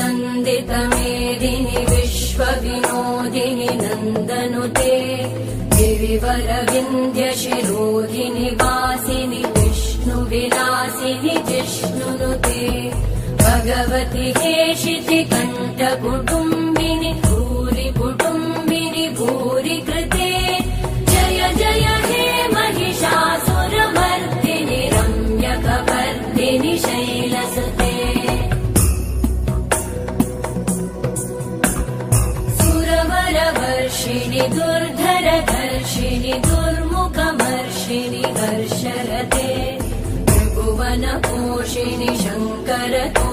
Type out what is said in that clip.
नन्दितमेदिनि विश्वविनोदिनि नन्दनुते गिरिवरविन्द्यशिरोधिनि वासिनि विष्णुविलासिनि जिष्णुनुते भगवति हेशिति कण्ठकुटुम्बिनि भूरि कुटुम्बिनि भूरि कृते जय जय हे महिषासुरमर्दिनि रम्यकपर्दिनि शैलसुते सुरवरवर्षिणि दुर्धरधर्षिणि दुर्मुखमर्षिणि हर्षरते त्रिभुवनपोषिणि शङ्करतो